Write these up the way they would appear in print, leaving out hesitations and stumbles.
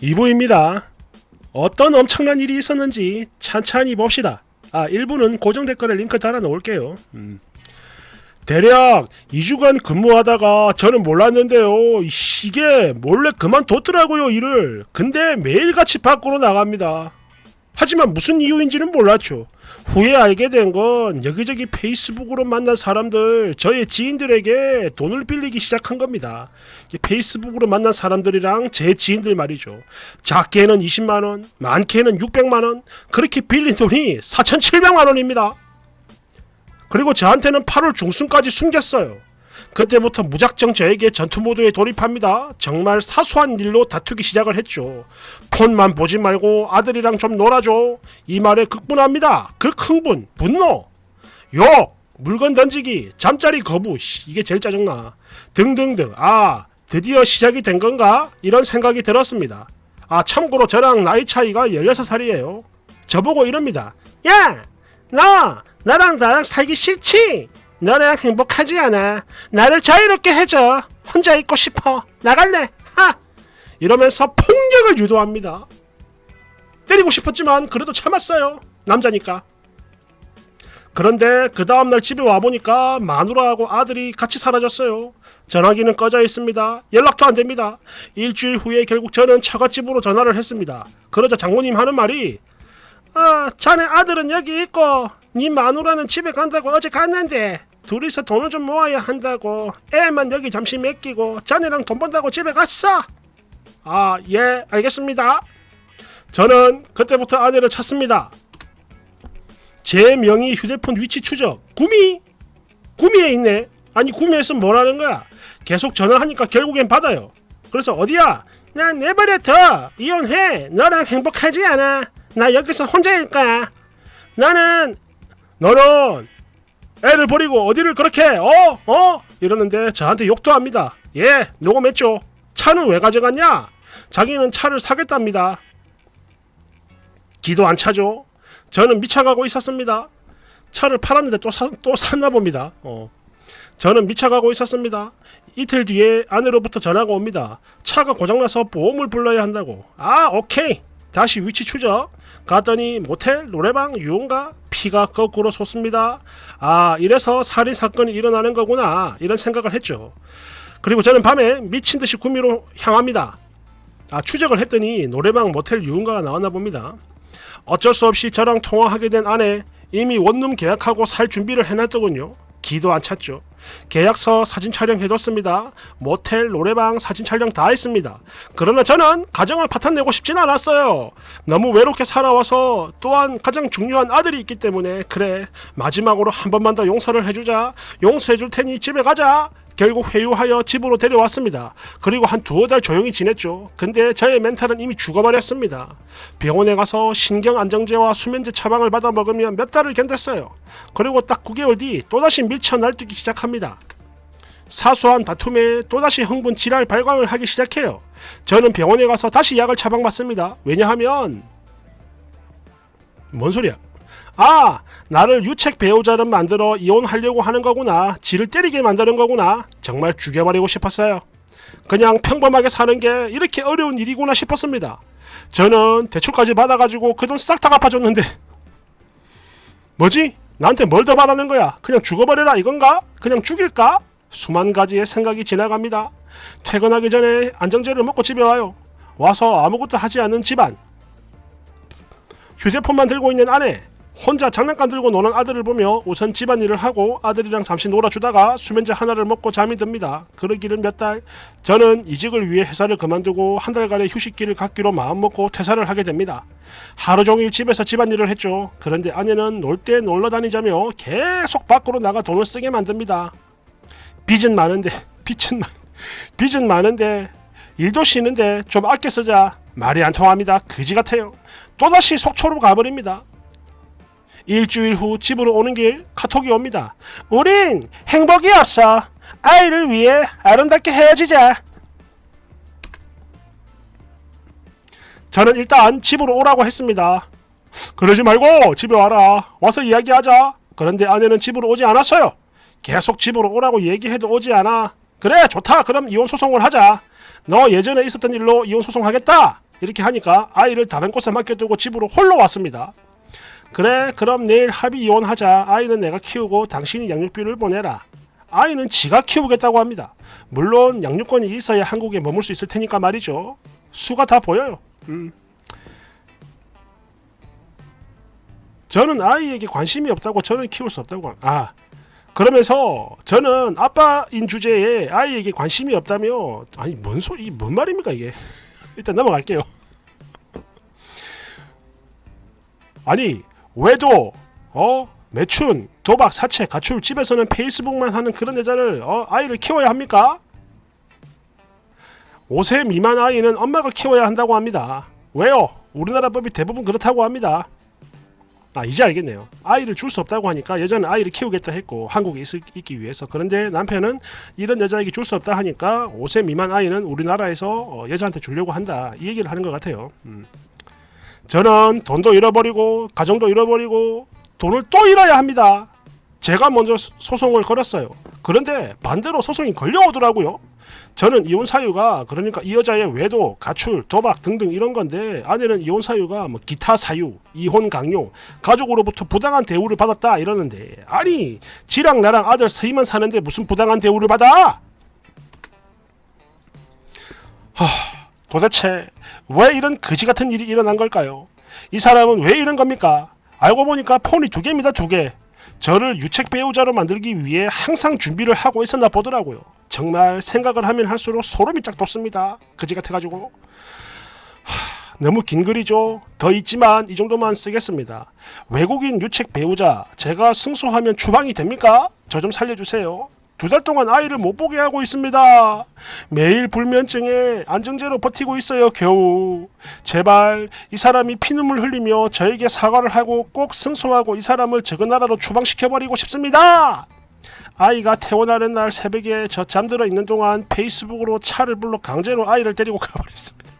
2부입니다. 어떤 엄청난 일이 있었는지 찬찬히 봅시다. 1부는 고정 댓글에 링크 달아 놓을게요. 대략 2주간 근무하다가 저는 몰랐는데요. 이게 몰래 그만뒀더라고요, 일을. 근데 매일같이 밖으로 나갑니다. 하지만 무슨 이유인지는 몰랐죠. 후에 알게 된 건 여기저기 페이스북으로 만난 사람들, 저의 지인들에게 돈을 빌리기 시작한 겁니다. 페이스북으로 만난 사람들이랑 제 지인들 말이죠. 작게는 20만원, 많게는 600만원, 그렇게 빌린 돈이 4,700만원입니다. 그리고 저한테는 8월 중순까지 숨겼어요. 그때부터 무작정 저에게 전투 모드에 돌입합니다. 정말 사소한 일로 다투기 시작을 했죠. 폰만 보지 말고 아들이랑 좀 놀아줘. 이 말에 극분합니다. 극흥분, 분노, 욕, 물건 던지기, 잠자리 거부, 이게 제일 짜증나. 등등등. 드디어 시작이 된 건가? 이런 생각이 들었습니다. 참고로 저랑 나이 차이가 16살이에요. 저보고 이럽니다. 야! 나랑 살기 싫지? 너랑 행복하지 않아. 나를 자유롭게 해줘. 혼자 있고 싶어. 나갈래. 이러면서 폭력을 유도합니다. 때리고 싶었지만 그래도 참았어요. 남자니까. 그런데 그 다음날 집에 와보니까 마누라하고 아들이 같이 사라졌어요. 전화기는 꺼져 있습니다. 연락도 안 됩니다. 일주일 후에 결국 저는 처갓집으로 전화를 했습니다. 그러자 장모님 하는 말이 자네 아들은 여기 있고 네 마누라는 집에 간다고 어제 갔는데 둘이서 돈을 좀 모아야 한다고 애만 여기 잠시 맡기고 자네랑 돈 번다고 집에 갔어. 예, 알겠습니다. 저는 그때부터 아내를 찾습니다. 제 명의 휴대폰 위치 추적. 구미에 있네. 아니 구미에서 뭐라는 거야. 계속 전화하니까 결국엔 받아요. 그래서 어디야? 난 내버려 둬. 이혼해. 너랑 행복하지 않아. 나 여기서 혼자일 거야. 너는 애를 버리고 어디를 그렇게 이러는데 저한테 욕도 합니다. 예, 녹음했죠. 차는 왜 가져갔냐? 자기는 차를 사겠답니다. 기도 안 차죠. 저는 미쳐가고 있었습니다. 차를 팔았는데 또 샀나 봅니다. 저는 미쳐가고 있었습니다. 이틀 뒤에 아내로부터 전화가 옵니다. 차가 고장나서 보험을 불러야 한다고. 오케이. 다시 위치 추적. 갔더니 모텔, 노래방, 유흥가, 피가 거꾸로 솟습니다. 이래서 살인사건이 일어나는 거구나. 이런 생각을 했죠. 그리고 저는 밤에 미친듯이 구미로 향합니다. 추적을 했더니 노래방, 모텔, 유흥가가 나왔나 봅니다. 어쩔 수 없이 저랑 통화하게 된 아내, 이미 원룸 계약하고 살 준비를 해놨더군요. 기도 안 찼죠. 계약서 사진 촬영해뒀습니다. 모텔, 노래방 사진 촬영 다 했습니다. 그러나 저는 가정을 파탄내고 싶진 않았어요. 너무 외롭게 살아와서 또한 가장 중요한 아들이 있기 때문에 그래 마지막으로 한 번만 더 용서를 해주자. 용서해줄 테니 집에 가자. 결국 회유하여 집으로 데려왔습니다. 그리고 한 두어 달 조용히 지냈죠. 근데 저의 멘탈은 이미 죽어버렸습니다. 병원에 가서 신경안정제와 수면제 처방을 받아 먹으면 몇 달을 견뎠어요. 그리고 딱 9개월 뒤 또다시 밀쳐 날뛰기 시작합니다. 사소한 다툼에 또다시 흥분 지랄 발광을 하기 시작해요. 저는 병원에 가서 다시 약을 처방받습니다. 왜냐하면 뭔 소리야? 나를 유책 배우자를 만들어 이혼하려고 하는 거구나. 지를 때리게 만드는 거구나. 정말 죽여버리고 싶었어요. 그냥 평범하게 사는 게 이렇게 어려운 일이구나 싶었습니다. 저는 대출까지 받아가지고 그 돈 싹 다 갚아줬는데 뭐지? 나한테 뭘 더 바라는 거야? 그냥 죽어버려라 이건가? 그냥 죽일까? 수만 가지의 생각이 지나갑니다. 퇴근하기 전에 안정제를 먹고 집에 와요. 와서 아무것도 하지 않는 집안. 휴대폰만 들고 있는 아내. 혼자 장난감 들고 노는 아들을 보며 우선 집안일을 하고 아들이랑 잠시 놀아주다가 수면제 하나를 먹고 잠이 듭니다. 그러기를 몇 달. 저는 이직을 위해 회사를 그만두고 한 달간의 휴식기를 갖기로 마음먹고 퇴사를 하게 됩니다. 하루 종일 집에서 집안일을 했죠. 그런데 아내는 놀 때 놀러 다니자며 계속 밖으로 나가 돈을 쓰게 만듭니다. 빚은 많은데 일도 쉬는데 좀 아껴 쓰자. 말이 안 통합니다. 그지 같아요. 또다시 속초로 가버립니다. 일주일 후 집으로 오는 길 카톡이 옵니다. 우린 행복이 없어. 아이를 위해 아름답게 헤어지자. 저는 일단 집으로 오라고 했습니다. 그러지 말고 집에 와라. 와서 이야기하자. 그런데 아내는 집으로 오지 않았어요. 계속 집으로 오라고 얘기해도 오지 않아. 그래 좋다. 그럼 이혼소송을 하자. 너 예전에 있었던 일로 이혼소송하겠다. 이렇게 하니까 아이를 다른 곳에 맡겨두고 집으로 홀로 왔습니다. 그래, 그럼 내일 합의 이혼하자. 아이는 내가 키우고 당신이 양육비를 보내라. 아이는 지가 키우겠다고 합니다. 물론 양육권이 있어야 한국에 머물 수 있을 테니까 말이죠. 수가 다 보여요. 저는 아이에게 관심이 없다고, 저는 키울 수 없다고. 그러면서 저는 아빠인 주제에 아이에게 관심이 없다며, 아니 뭔 말입니까 이게. 일단 넘어갈게요. 아니 왜도 매춘, 도박, 사채, 가출, 집에서는 페이스북만 하는 그런 여자를 아이를 키워야 합니까? 5세 미만 아이는 엄마가 키워야 한다고 합니다. 왜요? 우리나라 법이 대부분 그렇다고 합니다. 이제 알겠네요. 아이를 줄 수 없다고 하니까 여자는 아이를 키우겠다 했고 한국에 있기 위해서. 그런데 남편은 이런 여자에게 줄 수 없다 하니까 5세 미만 아이는 우리나라에서 여자한테 주려고 한다, 이 얘기를 하는 것 같아요. 저는 돈도 잃어버리고 가정도 잃어버리고 돈을 또 잃어야 합니다. 제가 먼저 소송을 걸었어요. 그런데 반대로 소송이 걸려오더라고요. 저는 이혼 사유가, 그러니까 이 여자의 외도, 가출, 도박 등등 이런 건데, 아내는 이혼 사유가 뭐 기타 사유, 이혼 강요, 가족으로부터 부당한 대우를 받았다 이러는데, 아니 지랑 나랑 아들 셋이만 사는데 무슨 부당한 대우를 받아? 도대체 왜 이런 거지 같은 일이 일어난 걸까요? 이 사람은 왜 이런 겁니까? 알고 보니까 폰이 2개입니다. 2개. 저를 유책 배우자로 만들기 위해 항상 준비를 하고 있었나 보더라고요. 정말 생각을 하면 할수록 소름이 쫙 돋습니다. 거지 같아가지고. 너무 긴 글이죠. 더 있지만 이 정도만 쓰겠습니다. 외국인 유책 배우자, 제가 승소하면 추방이 됩니까? 저 좀 살려주세요. 2달 동안 아이를 못 보게 하고 있습니다. 매일 불면증에 안정제로 버티고 있어요. 겨우. 제발 이 사람이 피눈물 흘리며 저에게 사과를 하고 꼭 승소하고 이 사람을 저그 나라로 추방시켜버리고 싶습니다. 아이가 태어나는 날 새벽에 저 잠들어 있는 동안 페이스북으로 차를 불러 강제로 아이를 데리고 가버렸습니다.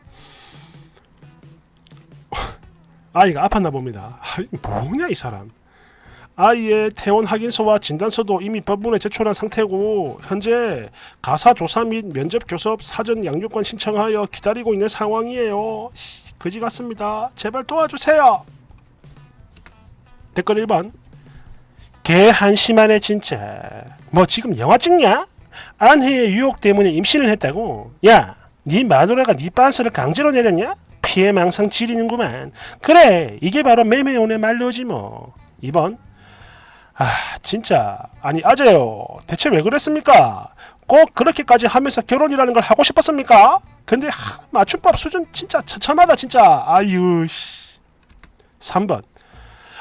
아이가 아팠나 봅니다. 뭐냐 이 사람. 아이의 퇴원 확인서와 진단서도 이미 법원에 제출한 상태고 현재 가사 조사 및 면접 교섭 사전 양육권 신청하여 기다리고 있는 상황이에요. 거지 같습니다. 제발 도와주세요. 댓글 1번. 개 한심하네 진짜. 뭐 지금 영화 찍냐? 아내의 유혹 때문에 임신을 했다고? 야, 네 마누라가 네 빤스를 강제로 내렸냐? 피해망상 지리는구만. 그래, 이게 바로 매매혼의 말로지 뭐. 2번. 진짜 아니 아재요, 대체 왜 그랬습니까? 꼭 그렇게까지 하면서 결혼이라는 걸 하고 싶었습니까? 근데 맞춤법 수준 진짜 처참하다 진짜. 아유 씨. 3번.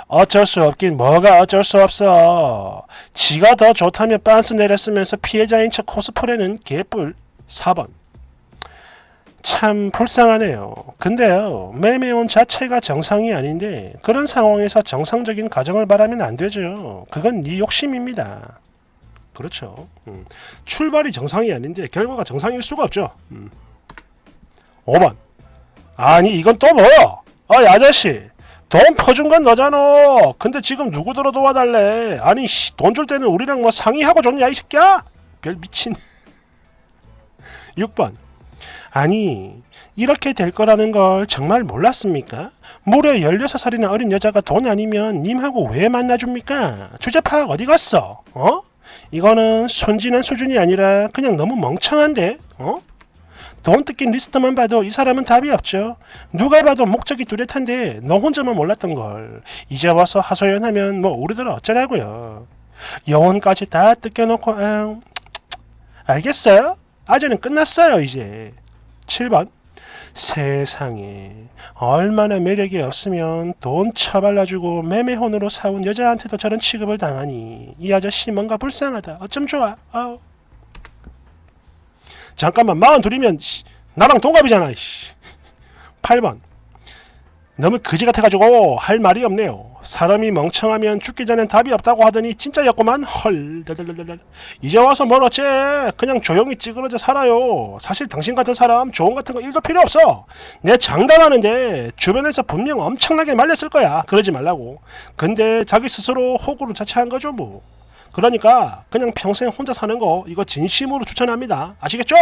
어쩔 수 없긴 뭐가 어쩔 수 없어. 지가 더 좋다며 빤스 내렸으면서 피해자인 척 코스프레는 개뿔. 4번. 참 불쌍하네요. 근데요, 매매혼 자체가 정상이 아닌데 그런 상황에서 정상적인 가정을 바라면 안 되죠. 그건 네 욕심입니다. 그렇죠. 출발이 정상이 아닌데 결과가 정상일 수가 없죠. 5번. 아니 이건 또 뭐야? 어이 아저씨, 돈 퍼준 건 너잖아. 근데 지금 누구 들어 도와달래? 아니 돈 줄 때는 우리랑 뭐 상의하고 줬냐 이 새끼야? 별 미친. 6번. 아니 이렇게 될 거라는 걸 정말 몰랐습니까? 무려 16살이나 어린 여자가 돈 아니면 님하고 왜 만나줍니까? 주제 파악 어디 갔어? 이거는 순진한 수준이 아니라 그냥 너무 멍청한데? 돈 뜯긴 리스트만 봐도 이 사람은 답이 없죠. 누가 봐도 목적이 뚜렷한데 너 혼자만 몰랐던걸. 이제 와서 하소연하면 뭐 우리들 어쩌라고요. 영혼까지 다 뜯겨놓고 알겠어요? 아재는 끝났어요 이제. 7번. 세상에 얼마나 매력이 없으면 돈 처발라주고 매매혼으로 사온 여자한테도 저런 취급을 당하니 이 아저씨 뭔가 불쌍하다. 어쩜 좋아. 잠깐만 42이면 나랑 동갑이잖아. 8번. 너무 그지 같아가지고 할 말이 없네요. 사람이 멍청하면 죽기 전엔 답이 없다고 하더니 진짜였구만. 헐. 이제 와서 뭘 어째. 그냥 조용히 찌그러져 살아요. 사실 당신 같은 사람 조언 같은 거 1도 필요 없어. 내 장담하는데 주변에서 분명 엄청나게 말렸을 거야. 그러지 말라고. 근데 자기 스스로 호구로 자처한 거죠 뭐. 그러니까 그냥 평생 혼자 사는 거 이거 진심으로 추천합니다. 아시겠죠?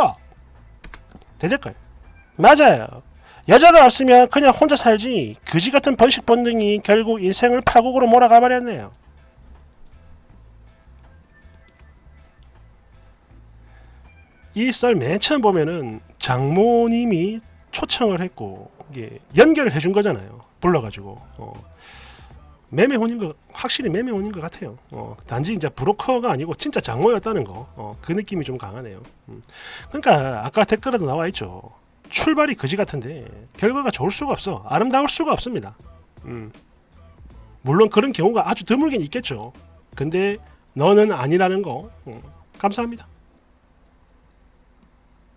대댓글. 맞아요. 여자가 없으면 그냥 혼자 살지 그지 같은 번식 본능이 결국 인생을 파국으로 몰아가 버렸네요. 이 썰 맨 처음 보면은 장모님이 초청을 했고 이게 연결을 해준 거잖아요. 불러가지고 매매혼인 거 확실히 매매혼인 것 같아요. 단지 이제 브로커가 아니고 진짜 장모였다는 거. 그 느낌이 좀 강하네요. 그러니까 아까 댓글에도 나와 있죠. 출발이 그지 같은데 결과가 좋을 수가 없어. 아름다울 수가 없습니다. 물론 그런 경우가 아주 드물긴 있겠죠. 근데 너는 아니라는 거. 감사합니다.